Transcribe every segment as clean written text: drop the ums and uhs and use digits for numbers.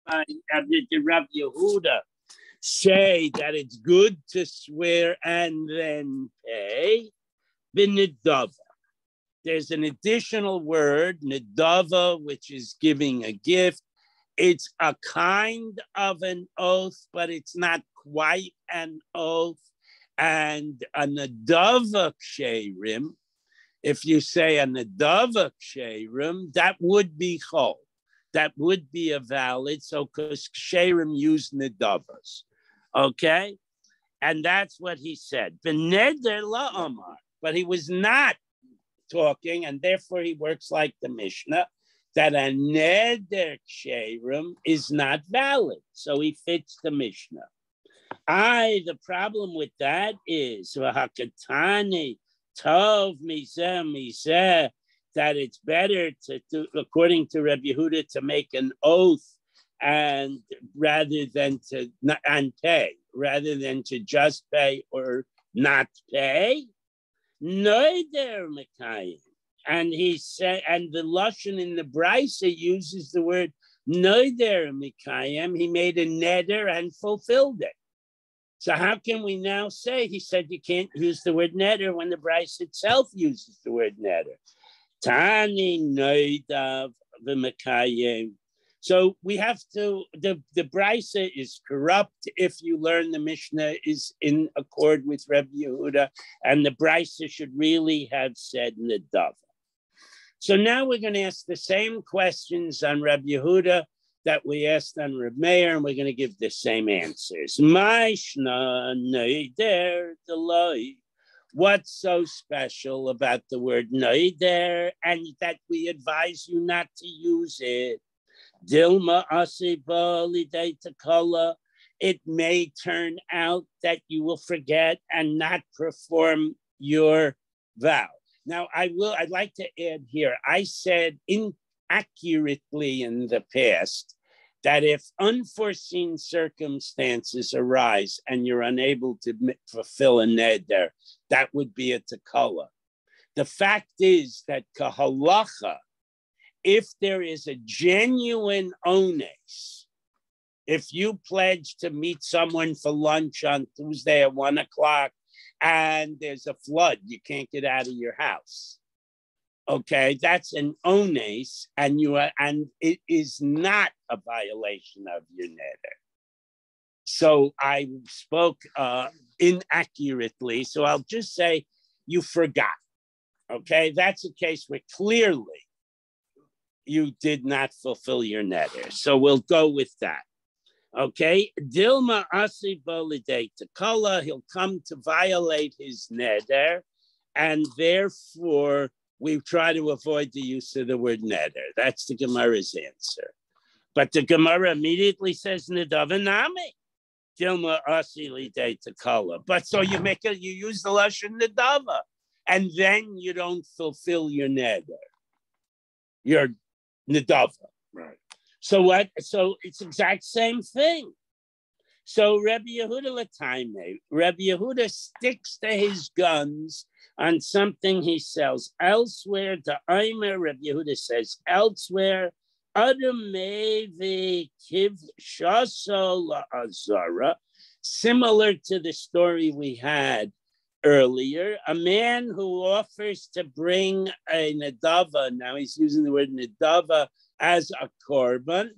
Did Rav Yehuda say that it's good to swear and then pay? B'nedava. There's an additional word, nedava, which is giving a gift. It's a kind of an oath, but it's not quite an oath. And a nedava ksherim, if you say a nedava ksherim, that would be chol. That would be a valid, so because ksherim use nedavas. Okay? And that's what he said. B'neder la'amar. But he was not talking, and therefore he works like the Mishnah, that a neder ksherim is not valid. So he fits the Mishnah. The problem with that is v'hakatani tov mizeh that it's better to, according to Rabbi Yehuda, to make an oath and rather than to and pay, rather than to just pay or not pay. Noider Mekayim. And he said, and the Lashon in the Brisa uses the word Noider Mekayim. He made a neder and fulfilled it. So how can we now say, he said you can't use the word neder when the Brisa itself uses the word neder. Tani Noidav V'Mekayim. So we have to, the Brisa is corrupt if you learn the Mishnah is in accord with Rabbi Yehuda, and the Brisa should really have said Nedava. So now we're going to ask the same questions on Rabbi Yehuda that we asked on Reb Meir, and we're going to give the same answers. Maishna Neider Deloi. What's so special about the word Neider, and that we advise you not to use it? Dilma asiba lidei takala. It may turn out that you will forget and not perform your vow. Now, I'd like to add here, I said inaccurately in the past that if unforeseen circumstances arise and you're unable to fulfill a neder, that would be a takala. The fact is that kahalacha, if there is a genuine ones, if you pledge to meet someone for lunch on Tuesday at 1:00 and there's a flood, you can't get out of your house. Okay, that's an ones, and it is not a violation of your neder. So I spoke inaccurately, so I'll just say you forgot. Okay, that's a case where clearly you did not fulfill your neder. So we'll go with that. Okay. Dilma asiba lidei takala, he'll come to violate his neder, and therefore we try to avoid the use of the word neder. That's the Gemara's answer. But the Gemara immediately says nedava nami. Dilma asi lidei takala. But so you use the lashon nedava, and then you don't fulfill your neder. Your nedava, right? So what? So it's exact same thing. So Rabbi Yehuda Lataime, Rabbi Yehuda sticks to his guns on something he sells elsewhere. The Aimer, Rabbi Yehuda says elsewhere, Adamevi Kiv Shaso Azara, similar to the story we had earlier, a man who offers to bring a nedava, now he's using the word nedava as a korban.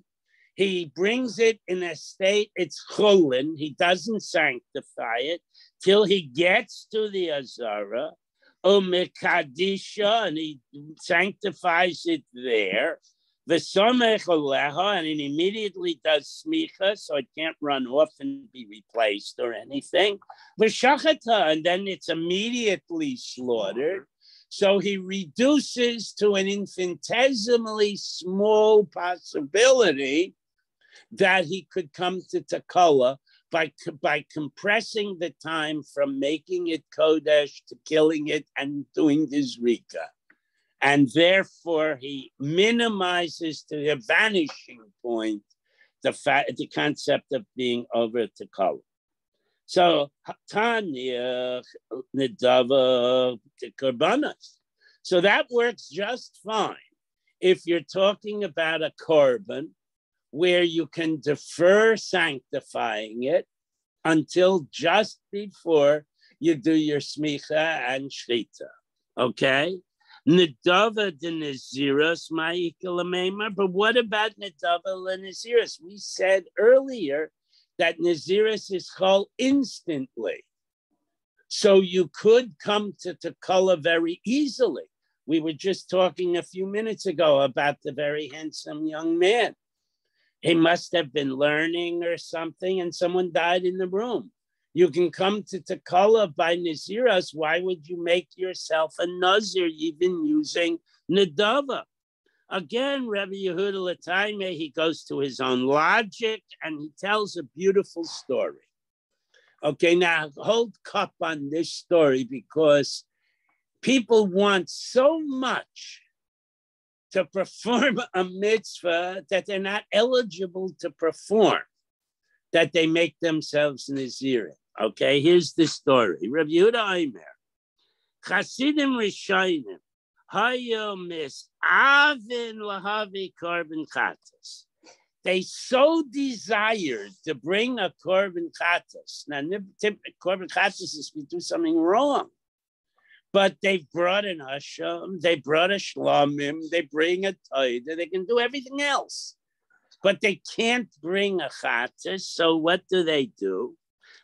He brings it in a state, it's chulin, he doesn't sanctify it till he gets to the azara, umekadisha, and he sanctifies it there. V'somech aleha, and it immediately does smicha, so it can't run off and be replaced or anything. V'shachata, and then it's immediately slaughtered. So he reduces to an infinitesimally small possibility that he could come to takala by compressing the time from making it kodesh to killing it and doing the zrika. And therefore, he minimizes to the vanishing point the concept of being over to color. So Tanya Nedava Korbanos. So that works just fine if you're talking about a korban where you can defer sanctifying it until just before you do your smicha and shchita. Okay? Nedava de Naziros ma'ikalamema. But what about Nedava le Naziros? We said earlier that Naziros is chol instantly. So you could come to Tekula very easily. We were just talking a few minutes ago about the very handsome young man. He must have been learning or something, and someone died in the room. You can come to Tekula by Naziros. Why would you make yourself a Nazir even using Nedava? Again, Rabbi Yehuda Lataime, he goes to his own logic, and he tells a beautiful story. Okay, now hold cup on this story because people want so much to perform a mitzvah that they're not eligible to perform, that they make themselves Nazirim. Okay, here's the story. Rabbi Yehuda Omer, Chasidim Rishonim, Hayo mis Avin Lahavi Korban Chatas. They so desired to bring a Korban Chatas. Now, Korban Chatas is we do something wrong. But they brought an Asham, they brought a Shlamim, they bring a Taida, they can do everything else. But they can't bring a Chatas, so what do?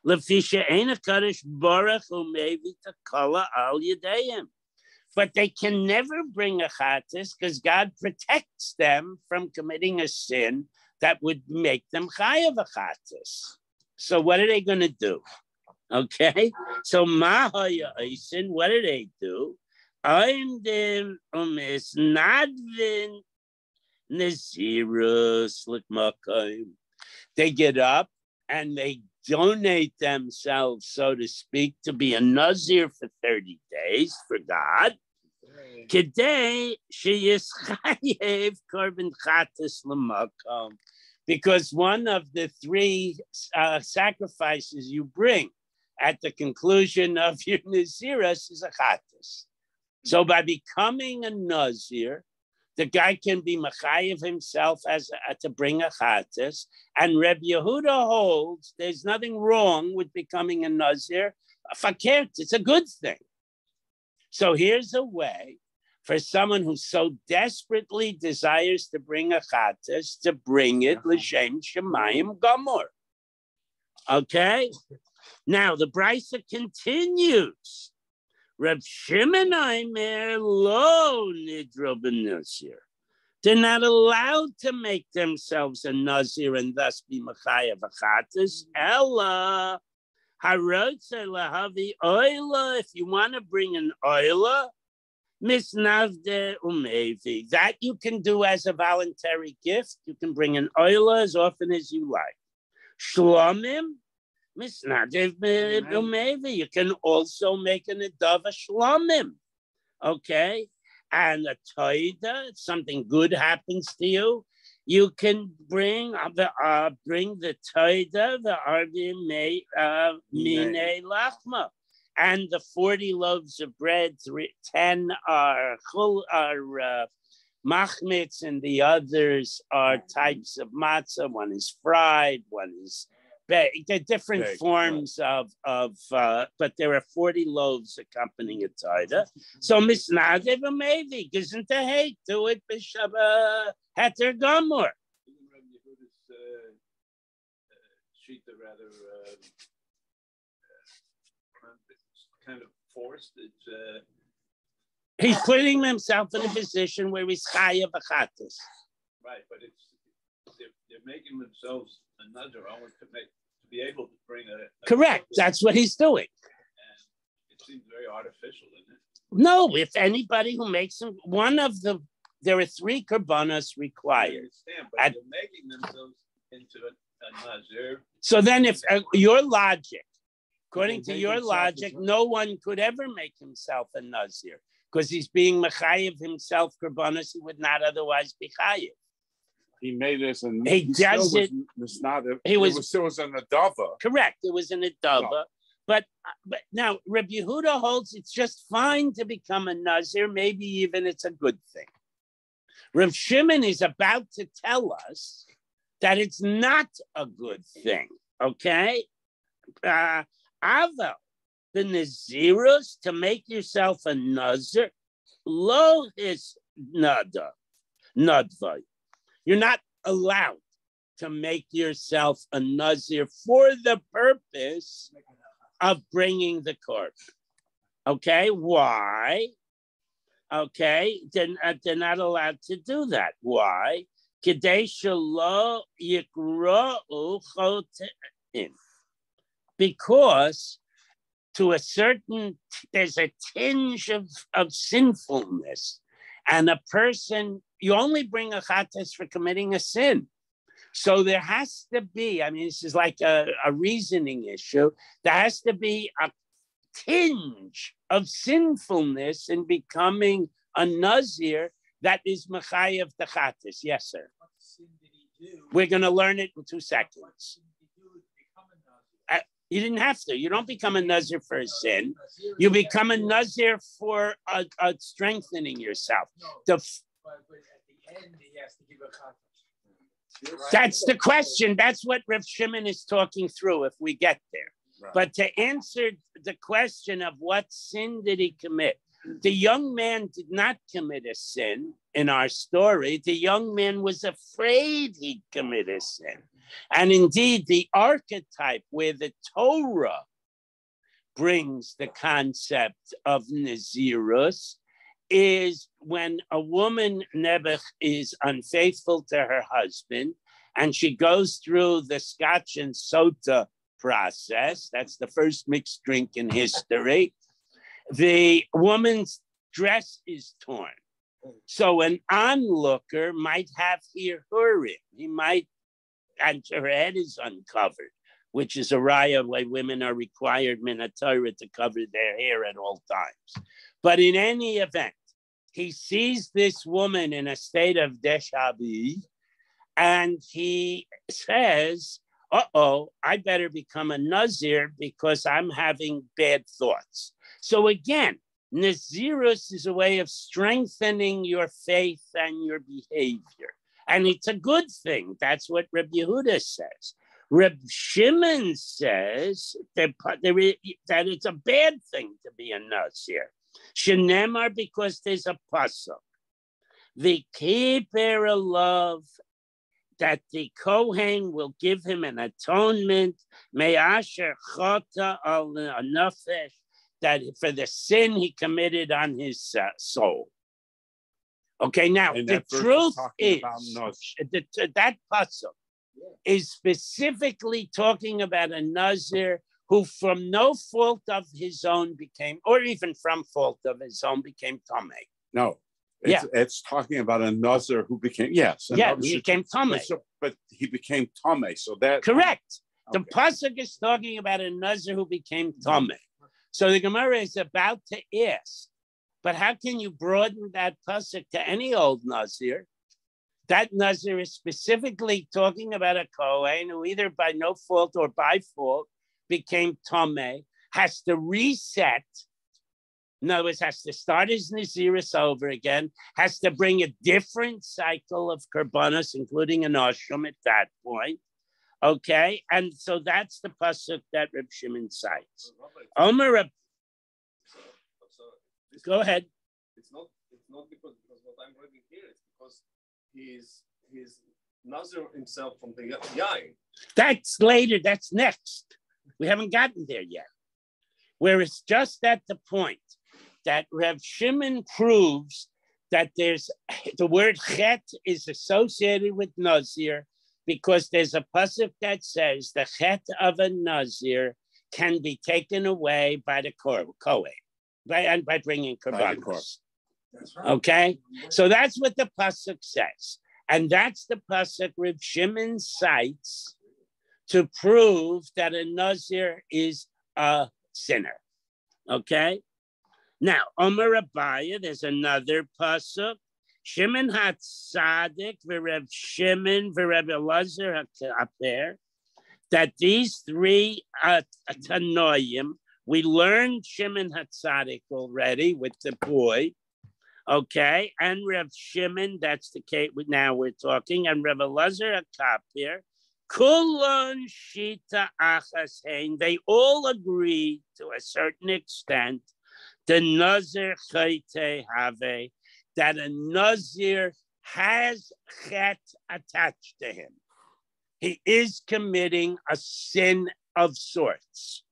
Lefisha Eina Kaddish Baruch Umevi Takala Al Yadayim. But they can never bring a Chatas because God protects them from committing a sin that would make them chayav a Chatas. So what are they going to do? Okay, so Mahaya Isin, what do? I'm the Nadvin Nazirus Likmakayim. They get up and they donate themselves, so to speak, to be a Nazir for 30 days for God. Today, she is chayev korban chatas l'makom, because one of the three sacrifices you bring at the conclusion of your Naziris is a chatas. So by becoming a Nazir, the guy can be machayev himself as to bring a chatas. And Reb Yehuda holds there's nothing wrong with becoming a Nazir. Fakert, it's a good thing. So here's a way for someone who so desperately desires to bring a chatas to bring it l'shem shemayim gamor. Okay? Now, the Brisa continues. Reb Shimon Aimer lo nidro b'nazir. They're not allowed to make themselves a nazir and thus be machayev chatas. Ella harotze lahavi oila. If you want to bring an oila, misnavde umevi. That you can do as a voluntary gift. You can bring an oila as often as you like. Shlomim. You can also make an adava shlamim, okay? And a toida, if something good happens to you, you can bring the toida, the arvi mine lachma, and the 40 loaves of bread. 10 are machmitz, and the others are types of matzah. One is fried, one is. They're different forms of but there are 40 loaves accompanying a taida. So misnadev maybe isn't a hate to it b'shaba heter gamor. Shita rather kind of forced. It's he's putting himself in a position where he's chayav v'chatas. Right, but they're making themselves another almost to be able to bring a correct. That's what he's doing. And it seems very artificial, isn't it? No, if anybody who makes them, there are 3 korbanos required. I understand, but they're making themselves into a nazir. So then, if your logic, according to your logic, no one could ever make himself a nazir because he's being mechayev himself korbanos he would not otherwise be chayev. He made this, and he does it. It was still an adava. Correct. It was an adava. No. But now Reb Yehuda holds it's just fine to become a nazir. Maybe even it's a good thing. Reb Shimon is about to tell us that it's not a good thing. Okay? Aval, the Nazirus, to make yourself a Nazir, lo his nada, nadvai. You're not allowed to make yourself a Nazir for the purpose of bringing the korban. Okay? Why? Okay? They're not allowed to do that. Why? Because to a certain, there's a tinge of sinfulness. And a person, you only bring a chatas for committing a sin. So there has to be, I mean, this is like a reasoning issue. There has to be a tinge of sinfulness in becoming a Nazir that is Machayev the Chatas. Yes, sir. What sin did he do? We're going to learn it in 2 seconds. What sin did he do to become a Nazir? You didn't have to. You don't become a Nazir for a sin. You become a Nazir for strengthening yourself. No, but at the end, he has to give a chatas. That's the question. That's what Rav Shimon is talking through if we get there. Right. But to answer the question of what sin did he commit, the young man did not commit a sin in our story. The young man was afraid he'd commit a sin. And indeed, the archetype where the Torah brings the concept of Nazirus is when a woman, Nebuch, is unfaithful to her husband, and she goes through the Scotch and Sota process. That's the first mixed drink in history. The woman's dress is torn. So an onlooker might have here Hurim. He might, and her head is uncovered, which is a raya why women are required minatorah to cover their hair at all times. But in any event, he sees this woman in a state of deshavi, and he says, I better become a Nazir because I'm having bad thoughts. So again, Nazirus is a way of strengthening your faith and your behavior. And it's a good thing. That's what Reb Yehuda says. Reb Shimon says that it's a bad thing to be a Nazir. Shenemar, because there's a pasuk. The keeper of love, that the Kohen will give him an atonement, me'asher chota al nafesh, that for the sin he committed on his soul. Okay, now the truth is that pasuk is specifically talking about a Nazir who from no fault of his own became, or even from fault of his own, became Tameh. No. It's talking about a Nazir who became, yes. He became Tameh. But he became Tameh, so that... Correct. Okay. The pasuk is talking about a Nazir who became Tameh. So the Gemara is about to ask, but how can you broaden that pasuk to any old Nazir? That Nazir is specifically talking about a Kohen who either by no fault or by fault became Tameh, has to reset. In other words, has to start his Naziris over again, has to bring a different cycle of Karbanos, including an Oshum at that point. Okay? And so that's the pasuk that Reb Shimon cites. Omer, go ahead. It's not because what I'm reading here is because he's Nazir himself from the Yain. That's later, that's next. We haven't gotten there yet. Where it's just at the point that Rav Shimon proves that there's the word chet is associated with Nazir because there's a pasuk that says the chet of a Nazir can be taken away by the Kohen, by bringing korbanos. That's right. Okay, so that's what the pasuk says, and that's the pasuk Rav Shimon cites to prove that a Nazir is a sinner. Okay. Now, Omer Abaya, there's another pasuk. Shimon HaTzadik, v'Rev Shimon, v'Rev Elazar HaKaper, that these three Tanoim, we learned Shimon HaTzadik already with the boy, Okay, and Rev Shimon, that's the case. Now we're talking, and Rev Elazar HaKapir, Kulon Shita Achas Hein. They all agree to a certain extent. The Nazir Chayte Have, that a Nazir has chet attached to him. He is committing a sin of sorts.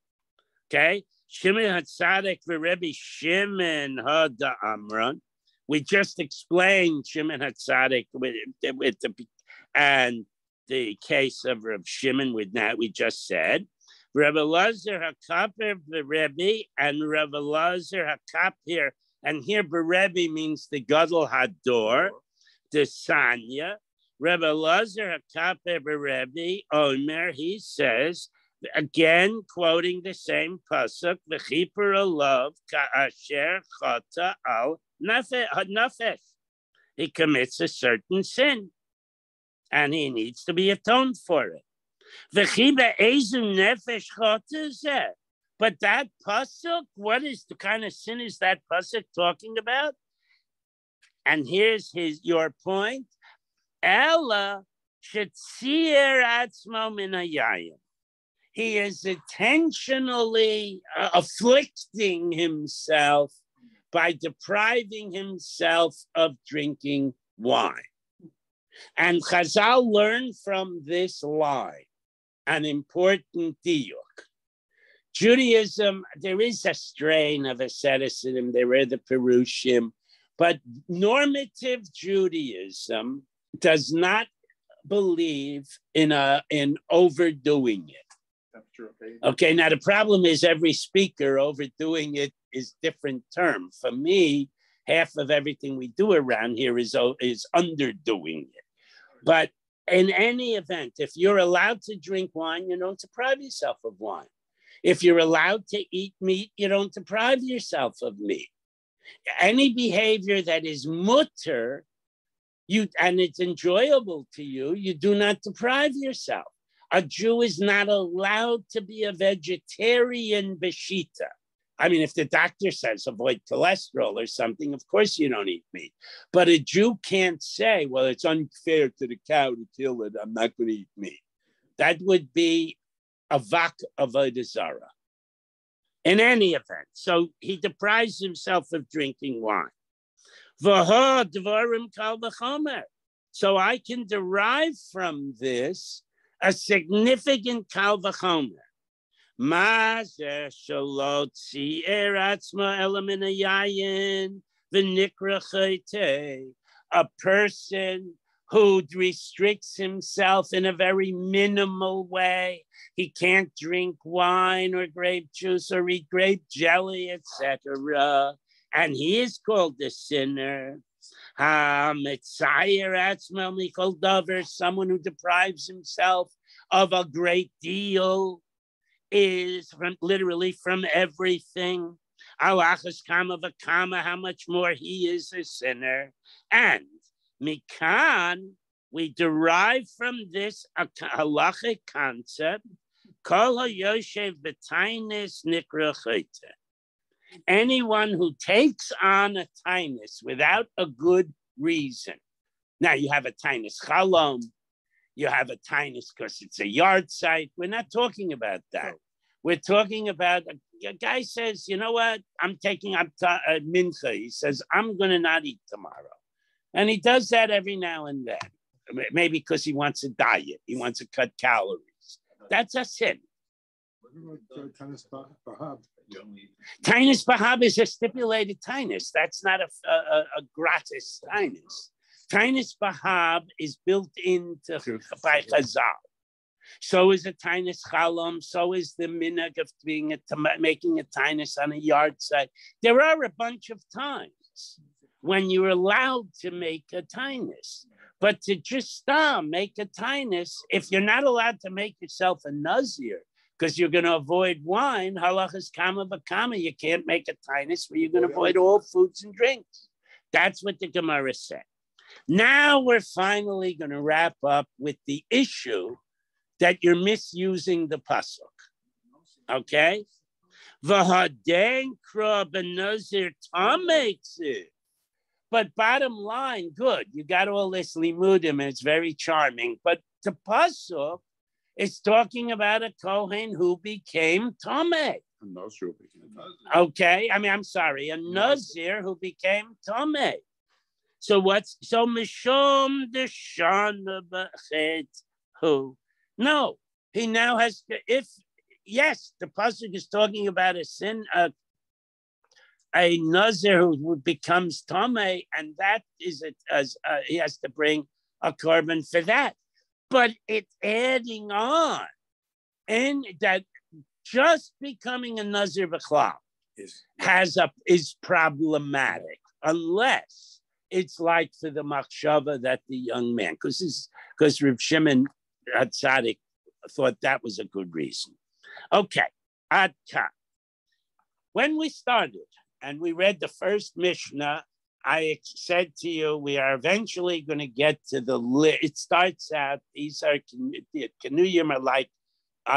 Okay? Shimon HaTzadik v'Rebbe Shimon Hada Amran. We just explained Shimon HaTzadik with the and the case of Reb Shimon with that we just said. Reb Elazar HaKapir v'Rebbe and Reb Elazar HaKapir, and here Berebbe means the Gadol Hador, the Sanya. Reb Elazar HaKapir v'Rebbe Omer, he says, again quoting the same pasuk, v'chipur alav ka'asher chata al nafesh. He commits a certain sin, and he needs to be atoned for it. V'chiba ezu nefesh chata zeh. But that pasuk, what is the kind of sin is that pasuk talking about? And here's your point. Ella shetzir atzmo min hayayim. He is intentionally afflicting himself by depriving himself of drinking wine. And Chazal learned from this line an important diuk. Judaism, there is a strain of asceticism, there are the Perushim, but normative Judaism does not believe in overdoing it. That's true. Okay, now the problem is every speaker overdoing it is different term. For me, half of everything we do around here is underdoing it. But in any event, if you're allowed to drink wine, you don't deprive yourself of wine. If you're allowed to eat meat, you don't deprive yourself of meat. Any behavior that is mutter, and it's enjoyable to you, you do not deprive yourself. A Jew is not allowed to be a vegetarian b'shita. I mean, if the doctor says avoid cholesterol or something, of course you don't eat meat. But a Jew can't say, well, it's unfair to the cow to kill it, I'm not going to eat meat. That would be a vak avodah zarah. In any event, so he deprives himself of drinking wine. V'ha dvarim kal v'chomer. So I can derive from this a significant kal v'chomer. Ma zeh shelo tzi'er atzma ela min hayayin v'nikra chaytei. A person who restricts himself in a very minimal way. He can't drink wine or grape juice or eat grape jelly, etc. And he is called the sinner. Someone who deprives himself of a great deal is literally from everything. Alachas kama v'kama, how much more he is a sinner. And Mikan, we derive from this a halachic concept, Kol hayoshev b'tainis nikra chayte. Anyone who takes on a tainus without a good reason. Now you have a tainus chalom, you have a tainus because it's a yard site. We're not talking about that. We're talking about a guy says, you know what? I'm taking up mincha. He says, I'm going to not eat tomorrow. And he does that every now and then. Maybe because he wants a diet. He wants to cut calories. That's a sin. Tainus bahab is a stipulated tainus. That's not a gratis tainus. Tainus bahab is built into by Chazal. So is a tainus chalom. So is the minhag of making a tainus on a yard site. There are a bunch of times when you're allowed to make a tainus. But to just make a tainus, if you're not allowed to make yourself a nazir, because you're going to avoid wine, halachas kama v'kama, you can't make a tainus where you're going to avoid all foods and drinks. That's what the Gemara said. Now we're finally going to wrap up with the issue that you're misusing the pasuk. Okay? V'haden kra b'nazir tameksid. But bottom line, good. You got all this limudim, and it's very charming. But the pasuk is talking about a kohen who became tameh. A Nazir became Okay, I'm sorry, a nazir who became tameh. So mishum deshana b'chet who? No, he now has to. Yes, the pasuk is talking about a sin, a nazir who becomes tameh, and that is it. As he has to bring a korban for that. But it's adding on, and that just becoming a nazir b'chlal is problematic unless it's like for the machshava that the young man, because Reb Shimon Hatzadik thought that was a good reason. Okay, ad ka. When we started and we read the first Mishnah, I said to you, we are eventually going to get to the it starts out, these are Kenuyim are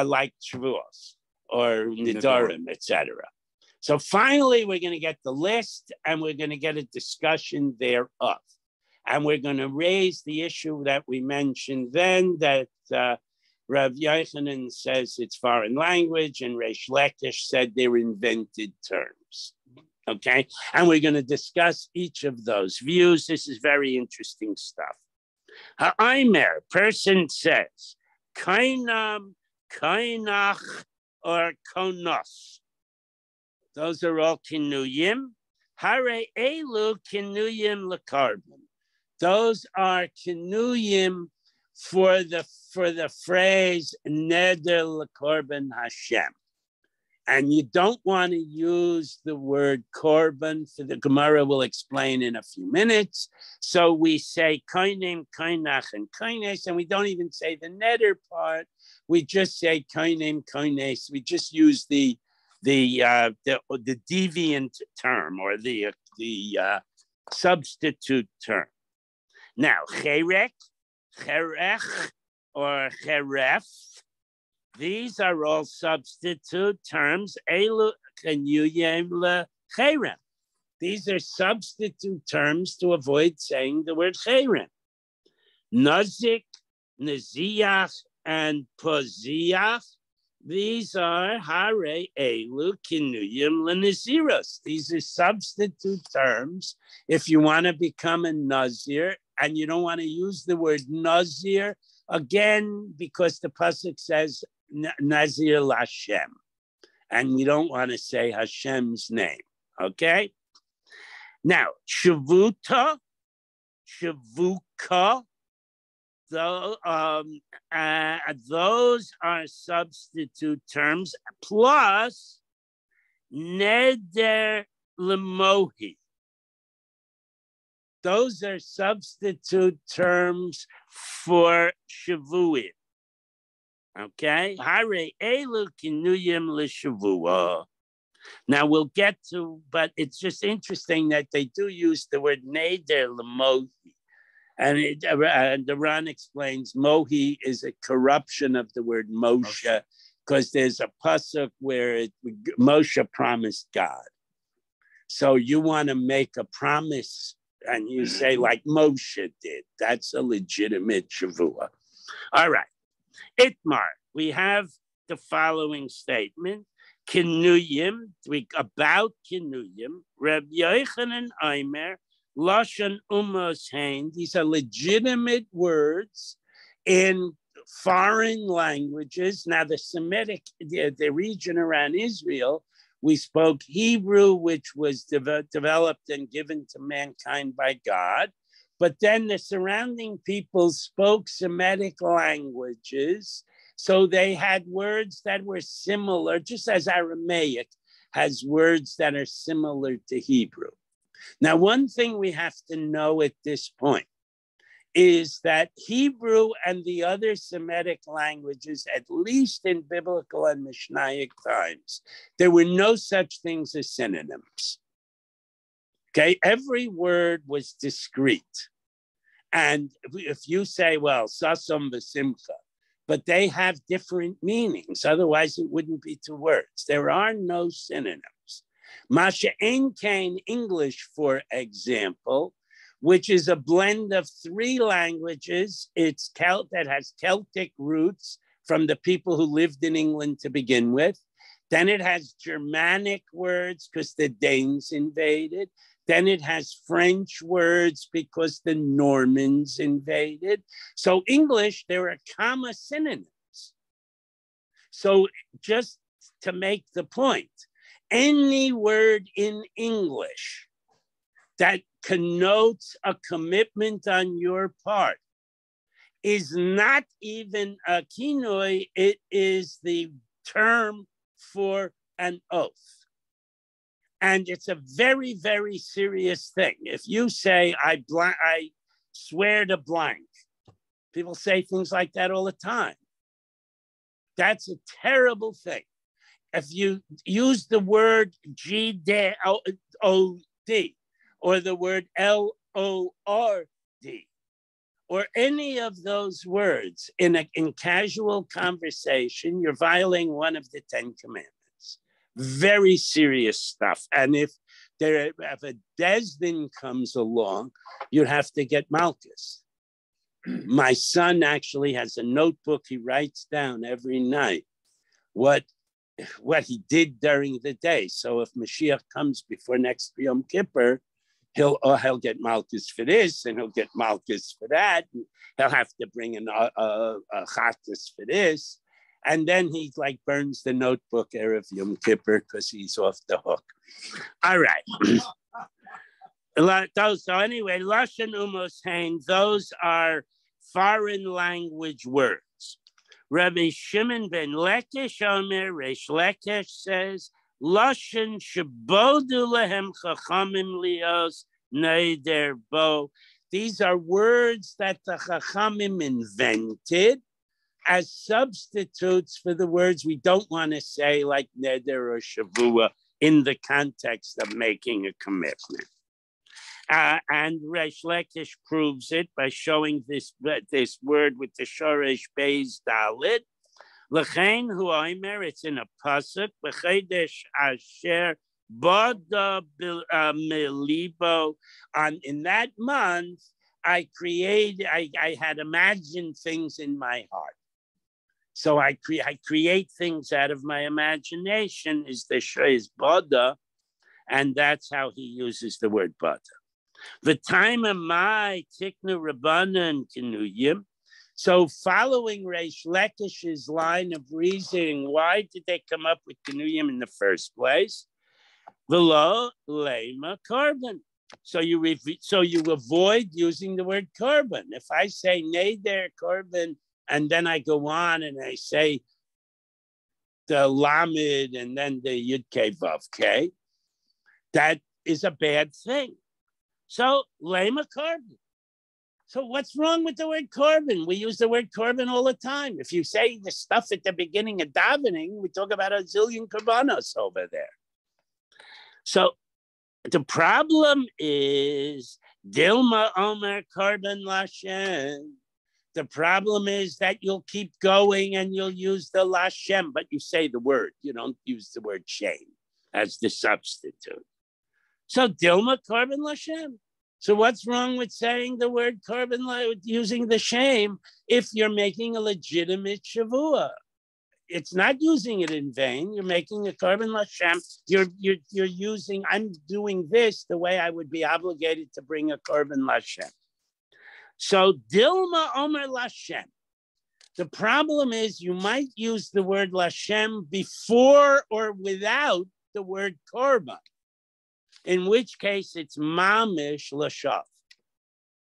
like Shavuos or Nidorim, etc. So finally, we're going to get the list and we're going to get a discussion thereof. And we're going to raise the issue that we mentioned then, that Rav Yochanan says it's foreign language and Reish Lakish said they're invented terms. Okay, and we're going to discuss each of those views. This is very interesting stuff. Ha'aimer, person says, kainam, kainach, or konos. Those are all kinuyim. Hare elu kinuyim lekarban. Those are kinuyim for the phrase neder lekarban Hashem. And you don't want to use the word korban. For the Gemara will explain in a few minutes. So we say kainim, kainach, and kaines, and we don't even say the neder part. We just say kainim, kaines. We just use the deviant term or the substitute term. Now cherek, or cheref. These are all substitute terms. These are substitute terms to avoid saying the word cherem. Nazik, naziach, and poziach. These are hare elu kinuyim lenaziros. These are substitute terms if you want to become a nazir and you don't want to use the word nazir, again, because the pasuk says Nazir Lashem, and we don't want to say Hashem's name. Okay. Now, shavuka, those are substitute terms plus neder lemohi. Those are substitute terms for shavuim. Okay, hare elu kinuyim l'shavua. Now we'll get to, but it's just interesting that they do use the word neder l'mohi, and the Ran explains mohi is a corruption of the word Moshe, because there's a pasuk where Moshe promised God. So you want to make a promise, and you say like Moshe did. That's a legitimate shavua. All right. Itmar, we have the following statement. Kinuyim, about Kinuyim, Reb Yochanan Aimer, Lashon Umos Hain. These are legitimate words in foreign languages. Now, the Semitic, the region around Israel, we spoke Hebrew, which was developed and given to mankind by God. But then the surrounding people spoke Semitic languages, so they had words that were similar, just as Aramaic has words that are similar to Hebrew. Now, one thing we have to know at this point is that Hebrew and the other Semitic languages, at least in biblical and Mishnaic times, there were no such things as synonyms. Okay, every word was discrete. And if you say, well, sasam v'simcha, but they have different meanings, otherwise it wouldn't be two words. There are no synonyms. Masha ein kain English, for example, which is a blend of three languages. It's that has Celtic roots from the people who lived in England to begin with. Then it has Germanic words because the Danes invaded. Then it has French words because the Normans invaded. So English, there are comma synonyms. So just to make the point, any word in English that connotes a commitment on your part is not even a kinoi, it is the term for an oath. And it's a very, very serious thing. If you say, I swear to blank, people say things like that all the time. That's a terrible thing. If you use the word G-D-O-D or the word L-O-R-D or any of those words in casual conversation, you're violating one of the 10 commandments. Very serious stuff. And if a Desdin comes along, you'd have to get Malchus. My son actually has a notebook. He writes down every night what he did during the day. So if Mashiach comes before next Yom Kippur, he'll get Malchus for this, and he'll get Malchus for that. And he'll have to bring in a Chatas for this. And then he burns the notebook Erev Yom Kippur because he's off the hook. All right. So anyway, Lashon Umos Hain, those are foreign language words. Rabbi Shimon ben Lekish Omer, Reish Lekish says, Lashon Shabodu Lehem Chachamim Lios Neider Bo. These are words that the Chachamim invented as substitutes for the words we don't want to say, like neder or shavua, in the context of making a commitment. And Reish Lakish proves it by showing this word with the shoresh beis dalit. L'chein hu omer, it's in a pasuk, b'chedesh asher bada melibo. In that month, I had imagined things in my heart. So I create things out of my imagination, is bada, and that's how he uses the word bada. The time of my tiknu rabbanan kinuyim. So following Reish Lakish's line of reasoning, why did they come up with kinuyim in the first place? V'lo lema carbon. So you avoid using the word carbon. If I say neder carbon, and then I go on and I say the lamed and then the yud kei vav kei, that is a bad thing. So lema carbon. So what's wrong with the word carbon? We use the word carbon all the time. If you say the stuff at the beginning of davening, we talk about a zillion karbanos over there. So the problem is Dilma Omer carbon lashem. The problem is that you'll keep going and you'll use the lashem, but you say the word. You don't use the word shame as the substitute. So Dilma carbon lashem. So what's wrong with saying the word carbon, using the shame, if you're making a legitimate shavua? It's not using it in vain. You're making a carbon lashem. You're using, I'm doing this the way I would be obligated to bring a carbon lashem. So Dilma Omer Lashem. The problem is you might use the word Lashem before or without the word korban, in which case it's mamish lashav.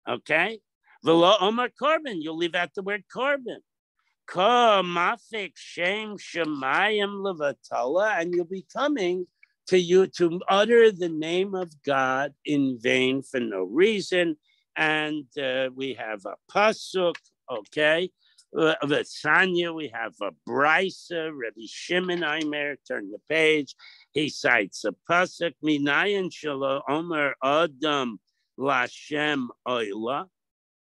Okay? V'lo Omer korban. You'll leave out the word korban. Ka mafik shem shemayim levatala, and you'll be coming to utter the name of God in vain for no reason. And we have a pasuk, okay? Sanya, we have a brisa, Rabbi Shimon Aimer, turn the page. He cites a pasuk, Minayan Shalo Omer Adam Lashem Oila.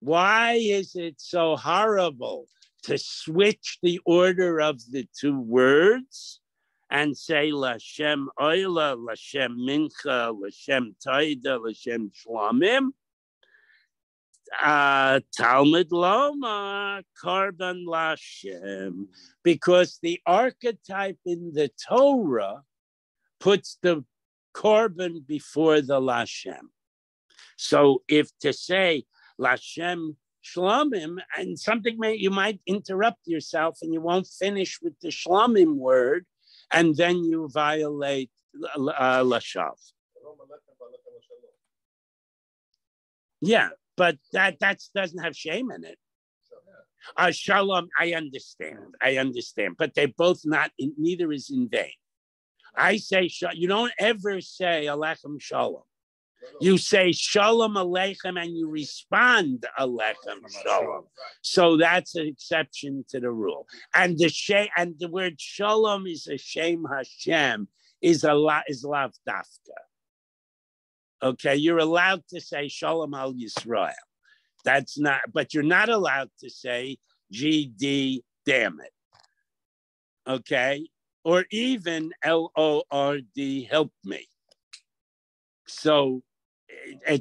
Why is it so horrible to switch the order of the two words and say Lashem Oila, Lashem Mincha, Lashem Taida, Lashem Shlamim? Talmud Loma, Korban Lashem, because the archetype in the Torah puts the Korban before the Lashem. So if to say Lashem Shlomim, and something you might interrupt yourself and you won't finish with the Shlomim word, and then you violate Lashav. Yeah, but that doesn't have shame in it. Shalom, I understand, but they're both neither is in vain. I say, you don't ever say Alechem Shalom. You say Shalom Aleichem and you respond Alechem Shalom. So that's an exception to the rule. And the word Shalom is a Shem Hashem, is lav dafka. Okay, you're allowed to say Shalom al Yisrael. That's not, but you're not allowed to say GD, damn it. Okay, or even LORD, help me. So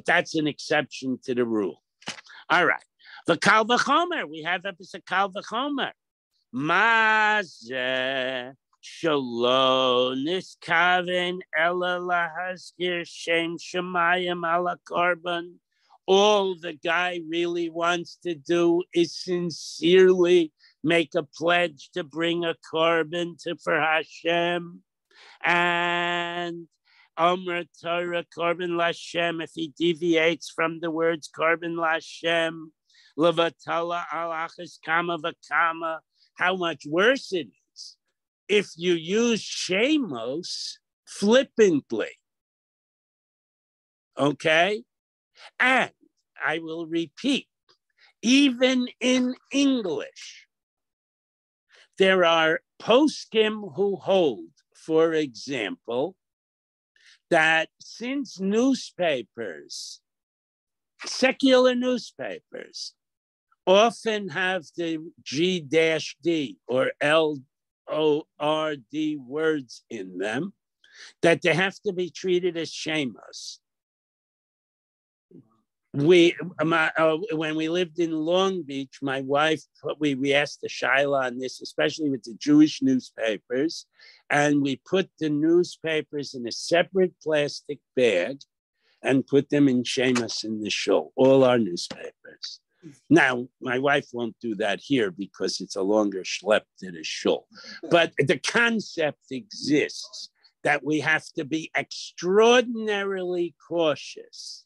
that's an exception to the rule. All right, the Kal V'chomer. We have episode Kal V'chomer. Mazeh. Shalom niskaven ela lahaskir shem shemayim ala korban. All the guy really wants to do is sincerely make a pledge to bring a korban for Hashem, and Omer Torah korban lashem. If he deviates from the words korban lashem, levatala alachas kama v'kama. How much worse it is if you use shemos flippantly. Okay? And I will repeat, even in English, there are poskim who hold, for example, that since newspapers, secular newspapers, often have the G-D or L-O-R-D words in them, that they have to be treated as shemos. When we lived in Long Beach, my wife, we asked the Shaila on this, especially with the Jewish newspapers, and we put the newspapers in a separate plastic bag and put them in shemos in the shul, all our newspapers. Now, my wife won't do that here because it's a longer schlep to the shul. But the concept exists that we have to be extraordinarily cautious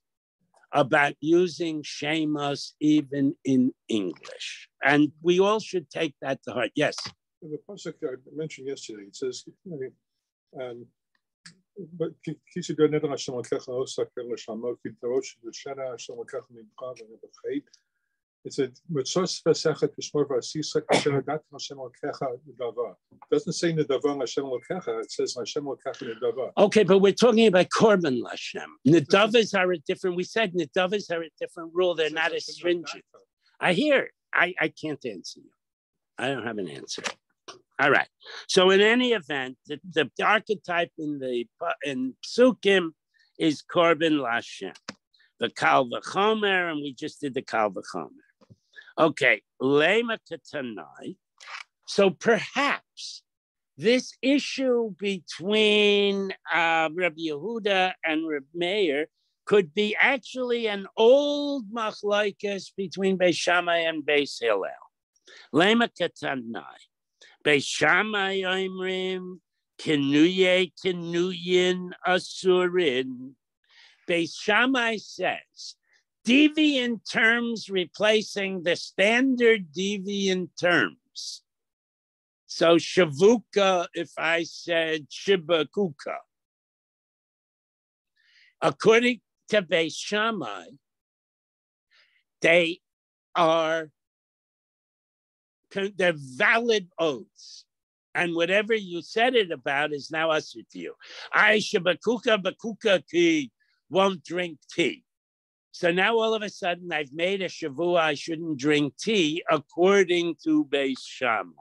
about using shemos even in English. And we all should take that to heart. Yes? The pasuk I mentioned yesterday, it says, but it said, it doesn't say Nedava Hashem Lokecha, it says Hashem Lokecha Nedava. Okay, but we're talking about Korban Lashem. Nedavas are a different, we said Nedavas are a different rule, they're not as stringent. I hear, I can't answer you. I don't have an answer. All right. So in any event, the archetype in Psukim is Korban Lashem. The Kal V'chomer, and we just did the Kal V'chomer. Okay, Lema Katanai. So perhaps this issue between Rabbi Yehuda and Rabbi Meir could be actually an old machlokes between Beis Shammai and Beis Hillel. Lema Katanai. Beis Shammai Oimrim Kenuye Kenuyin Asurin. Beis Shammai says, deviant terms replacing the standard deviant terms. So shavuka, if I said shibakuka. According to Beis Shammai, they're valid oaths. And whatever you said it about is now usher to you. I shibakuka bakuka tea, won't drink tea. So now all of a sudden I've made a shavua, I shouldn't drink tea according to Beis Shammai.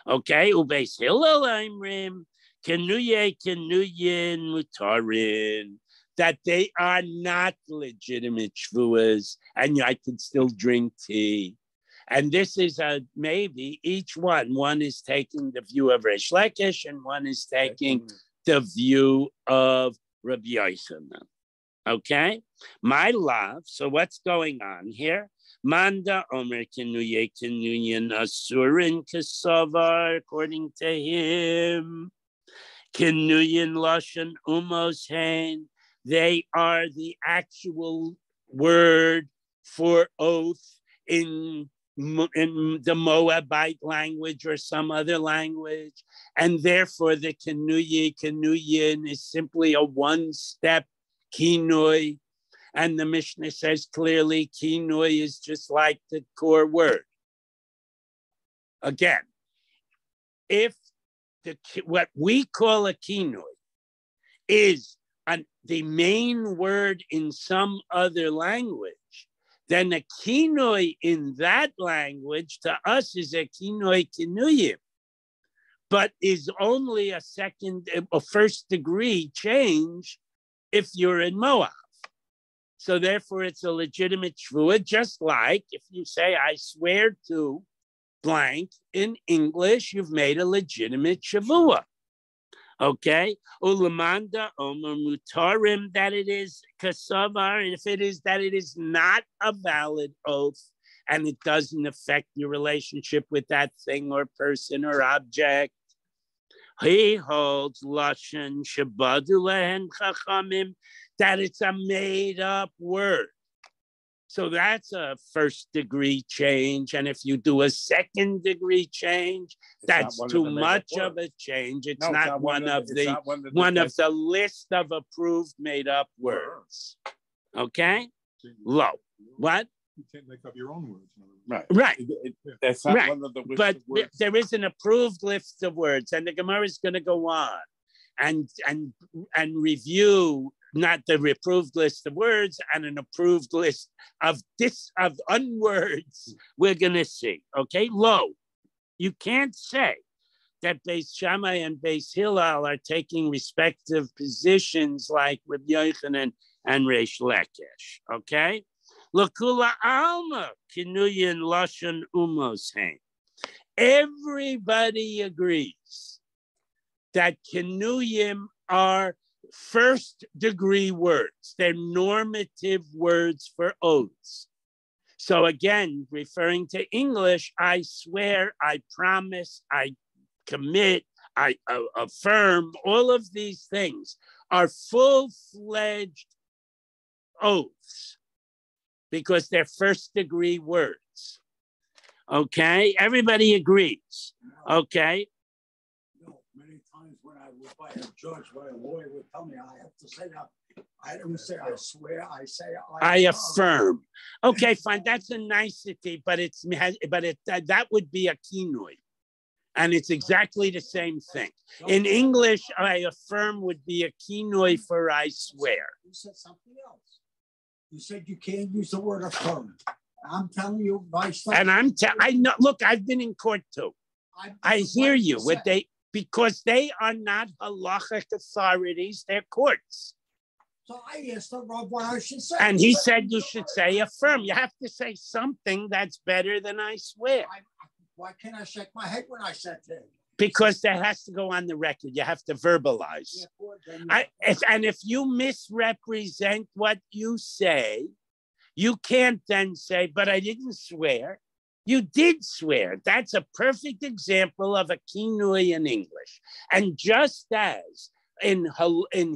Okay, Ubeis Hillel Aimrim, Kenuye Kenuyin Mutarin. that they are not legitimate shvuas, and I could still drink tea. And this is maybe each one is taking the view of Reish Lakish, and one is taking the view of Rabbi Yochanan. Okay? My love, so what's going on here? Manda Omer Kinuye Kinuyen Asurin Kesavar, according to him. Kinuyen Lashon Umos Hain. They are the actual word for oath in the Moabite language or some other language. And therefore the Kinuyin is simply a one-step kinui. And the Mishnah says clearly kinui is just like the core word. Again, if what we call a kinui is the main word in some other language, then a kinoi in that language to us is a kinoi kinuyim, but is only a first degree change if you're in Moab. So therefore it's a legitimate shvuah, just like if you say, I swear to blank in English, you've made a legitimate shvuah. Okay, ulamanda omer mutarim, that it is kasavar, and if it is that it is not a valid oath and it doesn't affect your relationship with that thing or person or object, he holds lashon shabadu lehen chachamim, that it's a made up word. So that's a first degree change. And if you do a second degree change, that's too much of a change. It's not one of the list of approved made up words. Okay? Low. What? You can't make up your own words. Right. That's not one of the list of words. There is an approved list of words, and the Gemara is going to go on and review not the approved list of words and an approved list of unwords. We're going to see. Okay, low. You can't say that Beis Shammai and Beis Hillel are taking respective positions like Rabbi Yochanan and Reish Lakish. Okay, Lakula Alma Kinuyin Lashon Umos Hain. Everybody agrees that Kinuyim are first degree words. They're normative words for oaths. So again, referring to English, I swear, I promise, I commit, I affirm, all of these things are full-fledged oaths because they're first degree words. Okay, everybody agrees. Okay. Many times when I was by a judge, where a lawyer would tell me I have to say that. I don't say I swear. I say I affirm. Okay, fine. That's a nicety, but that would be a kinui, and it's exactly the same thing. In English, I affirm would be a kinui for I swear. You said something else. You said you can't use the word affirm. I'm telling you my stuff. And I know. Look, I've been in court too. I hear you. Because they are not halachic authorities, they're courts. So I asked the Rav what I should say. And he said you should say affirm. You have to say something that's better than I swear. Why can't I shake my head when I said that? Because that has to go on the record. You have to verbalize. If you misrepresent what you say, you can't then say, but I didn't swear. You did swear. That's a perfect example of a kinui in English. And just as in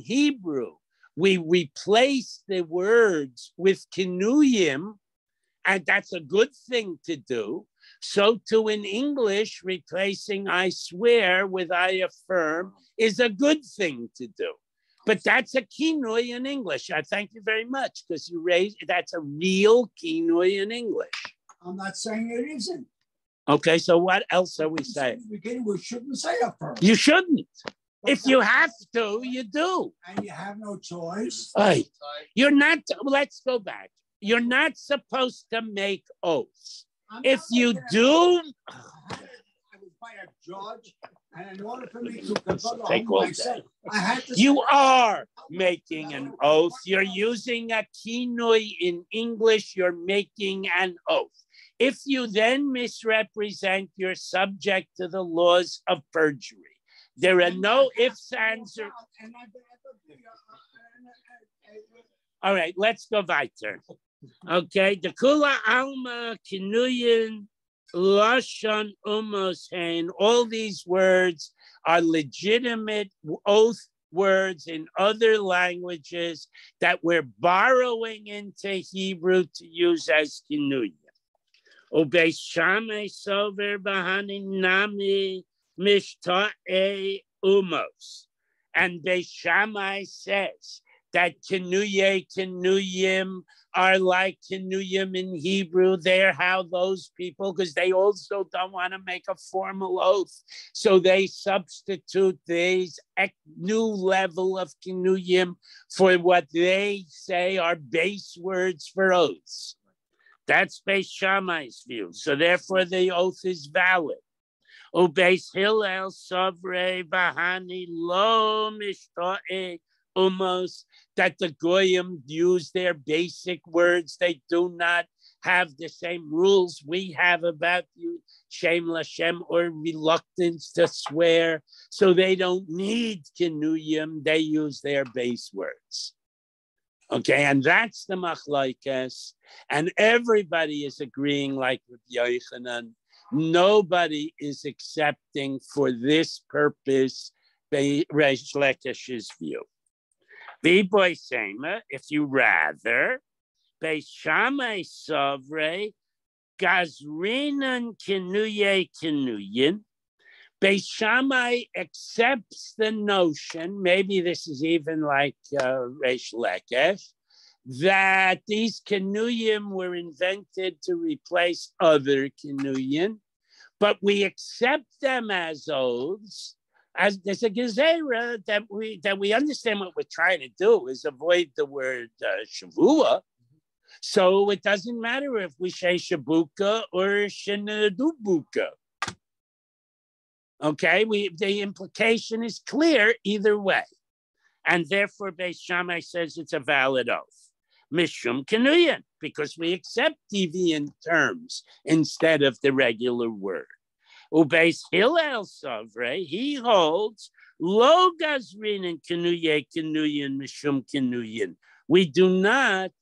Hebrew, we replace the words with kinuyim, and that's a good thing to do. So too in English, replacing I swear with I affirm is a good thing to do. But that's a kinui in English. I thank you very much because you raised, that's a real kinui in English. I'm not saying it isn't. Okay, so what else are we saying? In the beginning, we shouldn't say affirm. You shouldn't. If you have to, you do. And you have no choice. Hey, you're not, let's go back. You're not supposed to make oaths. If you do. I was by a judge And in order for me to control Take all myself, I had to. You are making an oath. You're using a kinui in English. You're making an oath. If you then misrepresent, you're subject to the laws of perjury. There are no ifs, ands, or... All right, let's go weiter. Okay, the kula alma kinuyin lashon umoshein. All these words are legitimate oath words in other languages that we're borrowing into Hebrew to use as kinuyin. Obey Shammai sover bahani nami mishta'e umos. And Beis Shammai says that kinuyim are like kinuyim in Hebrew. They're how those people, because they also don't want to make a formal oath. So they substitute these new level of kinuyim for what they say are base words for oaths. That's Beis Shammai's view. So therefore the oath is valid. Ubeis Hillel Sovrei Bahani Lo Mishtoe Umos, that the Goyim use their basic words. They do not have the same rules we have about Shem Lashem or reluctance to swear. So they don't need Kinuyim. They use their base words. Okay, and that's the machlokes, and everybody is agreeing like Rabbi Yochanan. Nobody is accepting for this purpose Reish Lakish's view. V'boy sema, if you rather, Beis Shammai Sovrei Gazrinan Kinuye Kinuyin. Beis Shammai accepts the notion, maybe this is even like Reish Lakish, that these kinuyim were invented to replace other kinuyim, but we accept them as oaths, as there's a gezerah that we understand what we're trying to do is avoid the word shavua. So it doesn't matter if we say shabuka or shenadubuka. Okay, the implication is clear either way. And therefore, Beis Shammai says it's a valid oath. Mishum Kinuyan, because we accept deviant terms instead of the regular word. Ubeis Hillel Sovrei, he holds Lo Gazrin and Kinuye Kinuyan Mishum Kinuyan. We do not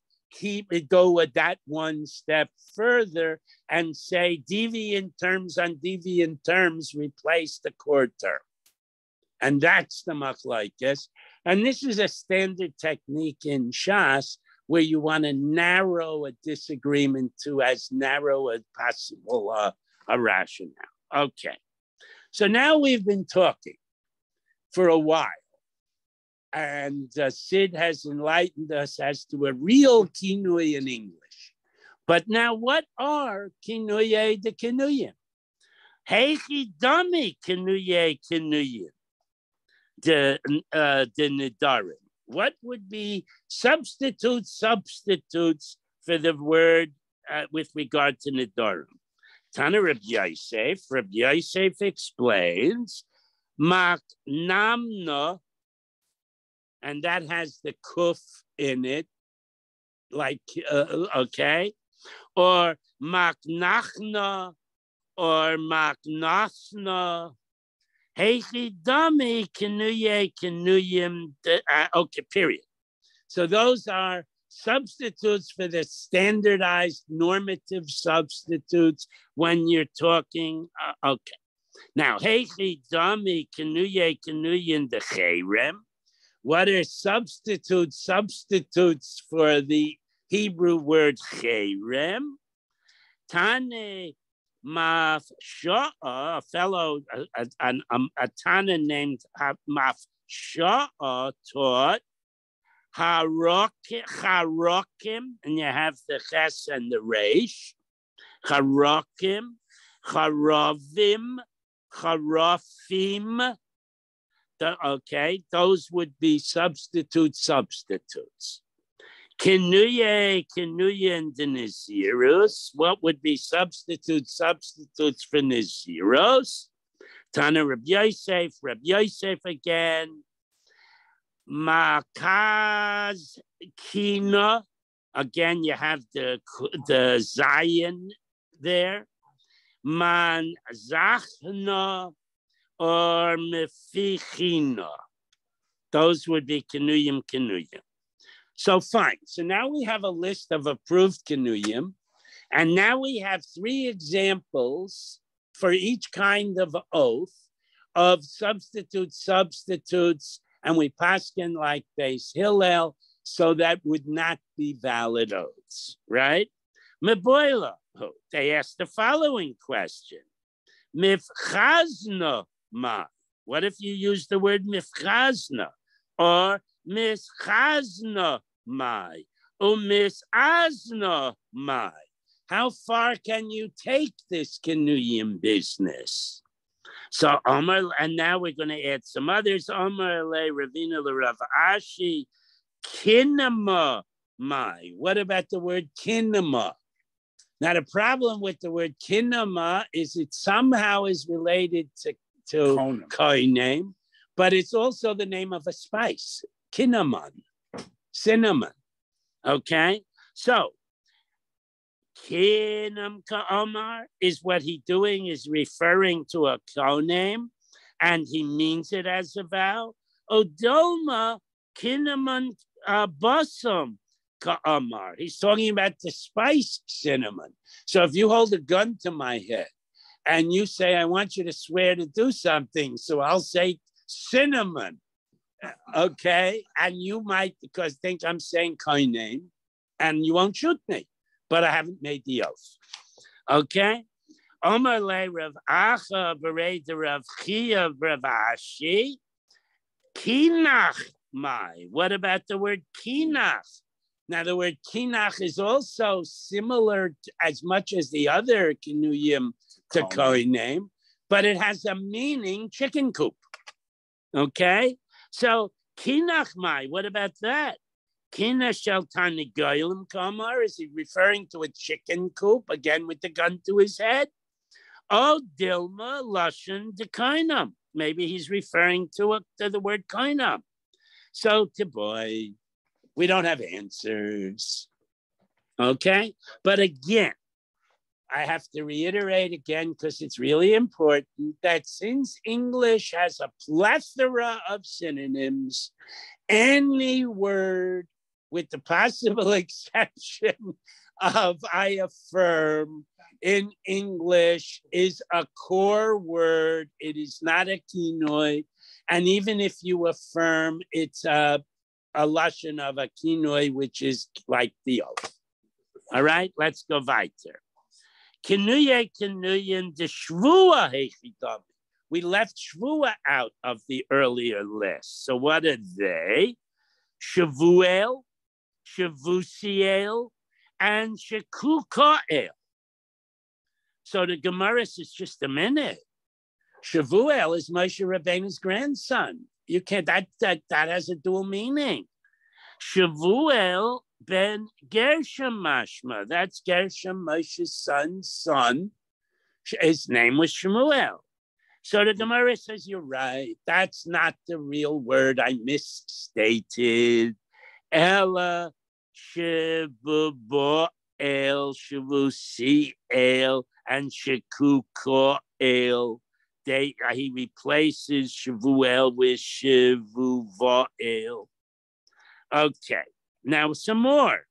go with that one step further and say deviant terms on deviant terms replace the core term. And that's the machlokes. And this is a standard technique in Shas where you want to narrow a disagreement to as narrow as possible a rationale. Okay. So now we've been talking for a while. And Sid has enlightened us as to a real kinui in English. But now what are kinuye de kinuyim? Heichi dami kinuye kinuyim de nidarim. What would be substitutes for the word with regard to nidarim? Tana Rabbi Yosef. Rabbi Yosef explains, mak namna, and that has the kuf in it, like, okay, or maknachna, or maknasna, heichidami kinuye kinuyim, okay, period. So those are substitutes for the standardized normative substitutes when you're talking, okay. Now, heichidami kinuye kinuyim de cherem. What are substitutes for the Hebrew word cherem? Tane Mafsha'a, a fellow, a Tana named Mafsha'a taught Harokim, and you have the Ches and the Reish, Harokim, Harovim, Harofim. Okay, those would be substitutes. Kinuye and the Nazirus. What would be substitutes for Naziros? Tana Reb Yosef again. Makaz Kina. Again, you have the Zion there. Man Zachna or Mefichina. Those would be Kenuyim. So fine. So now we have a list of approved Kenuyim. And now we have 3 examples for each kind of oath of substitutes, and we paskin like Beis Hillel, so that would not be valid oaths, right? Meboila, they asked the following question. Mifchazna ma. What if you use the word mifchazna or mischazna mai or misazna mai? How far can you take this Kenuyim business? So Omar, and now we're going to add some others. Omar le Ravina le Rav Ashi, kinema mai. What about the word kinema? Now the problem with the word kinema is it somehow is related to koinem, but it's also the name of a spice, cinnamon. Okay, so Kinam Ka'omar is what he's doing, is referring to a co-name, and he means it as a vow. Odoma Kinaman Basam Ka'omar. He's talking about the spice cinnamon. So if you hold a gun to my head and you say, I want you to swear to do something, so I'll say cinnamon. Okay, and you might, because think I'm saying co-name, and you won't shoot me. But I haven't made the oath. Okay? Omar le Rav Acha berei de Rav Chia Rav Ashi. Kinach mai. What about the word kinach? Now the word kinach is also similar as much as the other Kenuyim to koinem, but it has a meaning chicken coop. Okay? So kinach mai. What about that? Kina shel tarnigoyim kamar, is he referring to a chicken coop, again with the gun to his head? Oh, Dilma Lashon de Kainam. Maybe he's referring to the word Kainam. So, boy, we don't have answers. Okay? But again, I have to reiterate again, because it's really important, that since English has a plethora of synonyms, any word, with the possible exception of I affirm in English, is a core word. It is not a kinoi. And even if you affirm, it's a lashon of a kinoi, which is like the oath. All right, let's go weiter. Kinuye kinuyin de shvua hechidami. We left shvua out of the earlier list. So what are they? Shavuel, Shavusiel, and Shekukael. So the Gemara says, just a minute. Shavuel is Moshe Rabbeinu's grandson. You can't, that has a dual meaning. Shavuel ben Gershom Mashma. That's Gershom, Moshe's son. His name was Shemuel. So the Gemara says, you're right. That's not the real word. I misstated. Ella Shevuel, Shavusiel, and Shekukael. He replaces Shavuel with Shevuvael. Okay, now some more.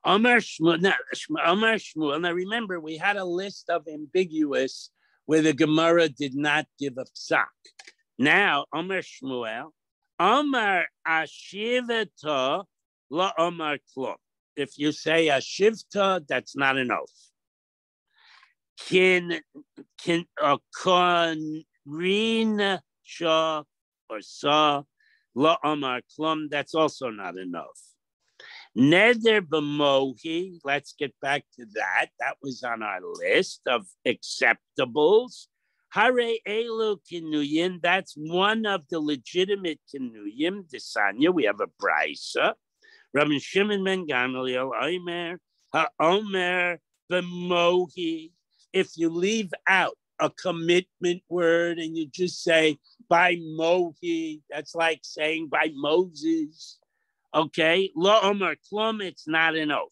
Amar Shmuel. Now remember, we had a list of ambiguous where the Gemara did not give a psak. Now, Amar Shmuel, Amar Ashivta la Amar Klum. If you say Ashivta, that's not an oath. Kin Konrin Shah or Sa la Amar Klum, that's also not an oath. Neder b'mohi, let's get back to that. That was on our list of acceptables. Hare elu kinuyim, that's one of the legitimate kinuyim. Desanya, we have a brisa. Rabbi Shimon ben Gamaliel, Omer, ha'omer b'mohi. If you leave out a commitment word and you just say by Mohi, that's like saying by Moses. Okay, Lo Omer Klum, it's not an oath.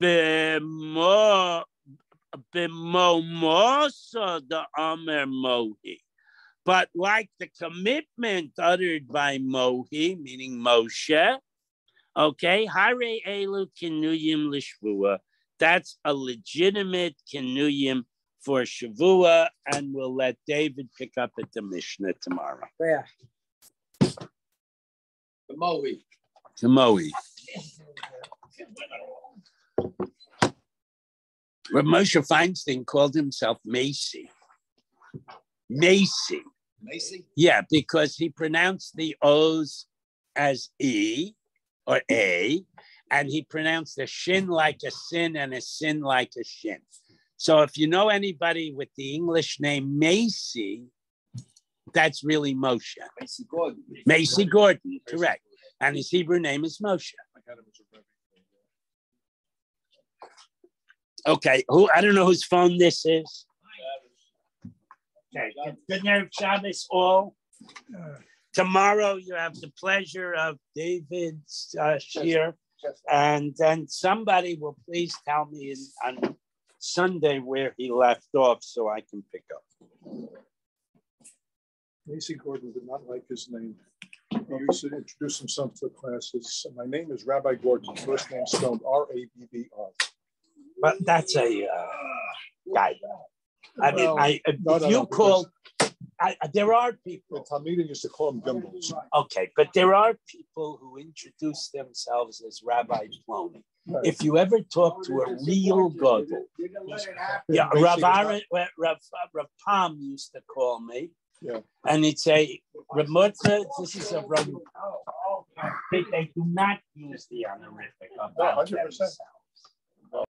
B'mo mosa the Omer Mohi. But like the commitment uttered by Mohi, meaning Moshe, okay, Hare Elu Kinuyim Lishvua. That's a legitimate Kinuyim for Shavua, and we'll let David pick up at the Mishnah tomorrow. Where? The Mohi. The Mohi. Where Moshe Feinstein called himself Macy. Macy. Macy? Yeah, because he pronounced the O's as E or A, and he pronounced a shin like a sin and a sin like a shin. So if you know anybody with the English name Macy, that's really Moshe. Macy Gordon. Macy Gordon, correct. And his Hebrew name is Moshe. Okay, I don't know whose phone this is. Okay, good night, Shabbos all. Tomorrow you have the pleasure of David's shir, and then somebody will please tell me on Sunday where he left off so I can pick up. Macy Gordon did not like his name. He used to introduce himself to the classes. My name is Rabbi Gordon. First name spelled R-A-B-B-R. But that's a guy. There are people. The Talmudim used to call him Gimbals. Okay, but there are people who introduce themselves as Rabbi Plony. Right. If you ever talk to a real gadol, yeah, Rav Pam used to call me, yeah, and he'd say, "Ramotza, this is a Rav." They do not use the honorific about themselves.